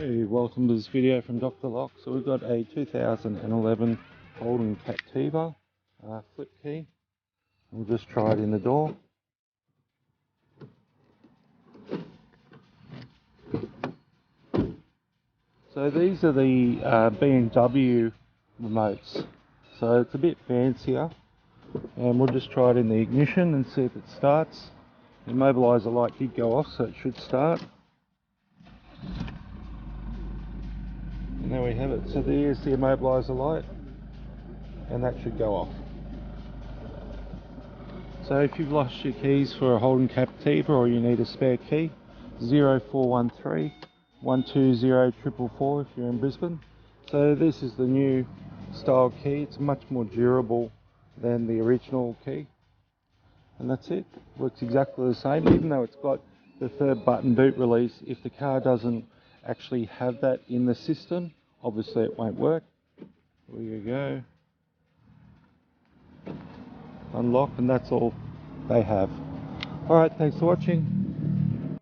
Hey, welcome to this video from Dr. Lock. So we've got a 2011 Holden Captiva flip key. We'll just try it in the door. So these are the B&W remotes. So it's a bit fancier, and we'll just try it in the ignition and see if it starts. The immobiliser light did go off, so it should start. And there we have it. So there's the immobiliser light, and that should go off. So if you've lost your keys for a Holden Captiva or you need a spare key, 0413 120 444 if you're in Brisbane. So this is the new style key. It's much more durable than the original key. And that's it. Works exactly the same, even though it's got the third button boot release. If the car doesn't actually have that in the system, obviously it won't work. There you go. Unlock, and that's all they have. Alright, thanks for watching.